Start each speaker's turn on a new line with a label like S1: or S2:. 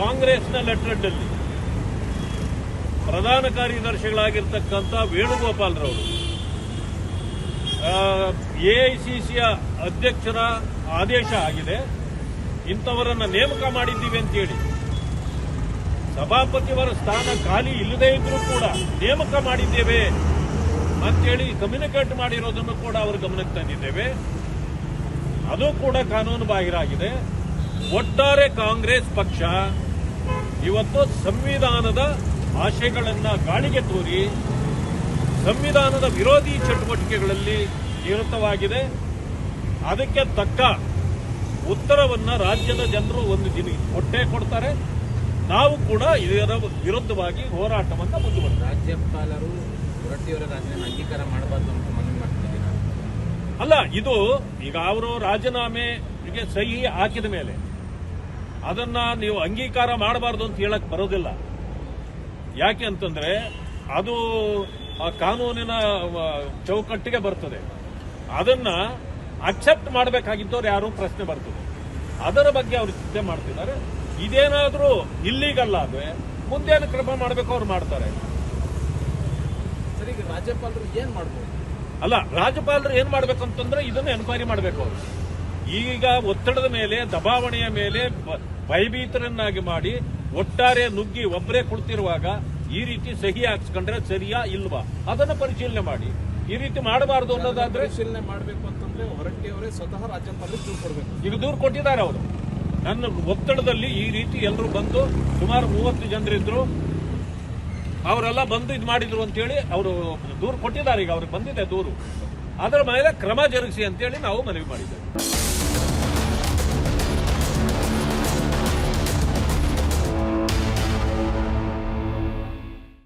S1: ಕಾಂಗ್ರೆಸ್ನ ಲೆಟರ್ನಲ್ಲಿ ಪ್ರಧಾನ ಕಾರ್ಯದರ್ಶಿಗಳಾಗಿರ್ತಕ್ಕಂಥ ವೇಣುಗೋಪಾಲ್ರವರು ಎಐಸಿಸಿಯ ಅಧ್ಯಕ್ಷರ ಆದೇಶ ಆಗಿದೆ, ಇಂಥವರನ್ನ ನೇಮಕ ಮಾಡಿದ್ದೀವಿ ಅಂತೇಳಿ ಸಭಾಪತಿಯವರ ಸ್ಥಾನ ಖಾಲಿ ಇಲ್ಲದೇ ಇದ್ರೂ ಕೂಡ ನೇಮಕ ಮಾಡಿದ್ದೇವೆ ಅಂತೇಳಿ ಕಮ್ಯುನಿಕೇಟ್ ಮಾಡಿರೋದನ್ನು ಕೂಡ ಅವರ ಗಮನಕ್ಕೆ ತಂದಿದ್ದೇವೆ. ಅದು ಕೂಡ ಕಾನೂನು ಬಾಹಿರಾಗಿದೆ. ಒಟ್ಟಾರೆ ಕಾಂಗ್ರೆಸ್ ಪಕ್ಷ ಇವತ್ತು ಸಂವಿಧಾನದ ಆಶಯಗಳನ್ನ ಗಾಳಿಗೆ ತೂರಿ ಸಂವಿಧಾನದ ವಿರೋಧಿ ಚಟುವಟಿಕೆಗಳಲ್ಲಿ ನಿರತವಾಗಿದೆ. ಅದಕ್ಕೆ ತಕ್ಕ ಉತ್ತರವನ್ನ ರಾಜ್ಯದ ಜನರು ಒಂದು ದಿನ ಕೊಟ್ಟೇ ಕೊಡ್ತಾರೆ. ನಾವು ಕೂಡ ಇದರ ವಿರುದ್ಧವಾಗಿ ಹೋರಾಟವನ್ನು ಮುಂದುವರೆದ.
S2: ರಾಜ್ಯಪಾಲರು ಹೊರಟ್ಟಿಯವರ ರಾಜೀನಾಮೆ ಅಂಗೀಕಾರ ಮಾಡಬಾರ್ದು ಅಂತ ಮನವಿ ಮಾಡ್ತಿದ್ದೀರಾ?
S1: ಅಲ್ಲ, ಇದು ಈಗ ಅವರು ರಾಜೀನಾಮೆಗೆ ಸಹಿ ಹಾಕಿದ ಮೇಲೆ ಅದನ್ನ ನೀವು ಅಂಗೀಕಾರ ಮಾಡಬಾರ್ದು ಅಂತ ಹೇಳಕ್ ಬರೋದಿಲ್ಲ. ಯಾಕೆ ಅಂತಂದ್ರೆ ಅದು ಆ ಕಾನೂನಿನ ಚೌಕಟ್ಟಿಗೆ ಬರ್ತದೆ. ಅದನ್ನ ಅಕ್ಸೆಪ್ಟ್ ಮಾಡಬೇಕಾಗಿದ್ದವ್ರು ಯಾರು ಪ್ರಶ್ನೆ ಬರ್ತದೆ. ಅದರ ಬಗ್ಗೆ ಅವರು ಚಿಂತೆ ಮಾಡ್ತಿದ್ದಾರೆ. ಇದೇನಾದ್ರೂ ಇಲ್ಲೀಗಲ್ ಆದ್ರೆ ಮುಂದೇನು ಕ್ರಮ ಮಾಡಬೇಕು ಅವ್ರು ಮಾಡ್ತಾರೆ.
S2: ಸರಿ, ರಾಜ್ಯಪಾಲರು ಏನ್ ಮಾಡ್ಬೋದು?
S1: ಅಲ್ಲ, ರಾಜ್ಯಪಾಲರು ಏನ್ ಮಾಡ್ಬೇಕು ಅಂತಂದ್ರೆ ಇದನ್ನ ಎನ್ಕ್ವೈರಿ ಮಾಡಬೇಕು ಅವರು. ಈಗ ಒತ್ತಡದ ಮೇಲೆ, ದಬಾವಣೆಯ ಮೇಲೆ ಭಯಭೀತರನ್ನಾಗಿ ಮಾಡಿ ಒಟ್ಟಾರೆ ನುಗ್ಗಿ ಒಬ್ಬರೇ ಕುಳಿತಿರುವಾಗ ಈ ರೀತಿ ಸಹಿ ಹಾಕ್ಸ್ಕೊಂಡ್ರೆ ಸರಿಯಾ ಇಲ್ವಾ ಅದನ್ನ ಪರಿಶೀಲನೆ ಮಾಡಿ. ಈ ರೀತಿ ಮಾಡಬಾರದು ಅನ್ನೋದಾದ್ರೆ
S2: ಪರಿಶೀಲನೆ ಮಾಡಬೇಕು ಅಂತಂದ್ರೆ ಹೊರಟ್ಟಿಯವರೇ ಸ್ವತಃ ರಾಜ್ಯಪಾಲರು ದೂರು ಕೊಡಬೇಕು.
S1: ಈಗ ದೂರು ಕೊಟ್ಟಿದ್ದಾರೆ ಅವರು. ನನ್ನ ಒತ್ತಡದಲ್ಲಿ ಈ ರೀತಿ ಎಲ್ಲರೂ ಬಂದು ಸುಮಾರು 30 ಜನರಿದ್ರು, ಅವರೆಲ್ಲ ಬಂದು ಇದು ಮಾಡಿದ್ರು ಅಂತೇಳಿ ಅವರು ದೂರು ಕೊಟ್ಟಿದ್ದಾರೆ. ಈಗ ಅವ್ರಿಗೆ ಬಂದಿದೆ ದೂರು. ಅದರ ಮೇಲೆ ಕ್ರಮ ಜರುಗಿಸಿ ಅಂತೇಳಿ ನಾವು ಮನವಿ ಮಾಡಿದ್ದೇವೆ.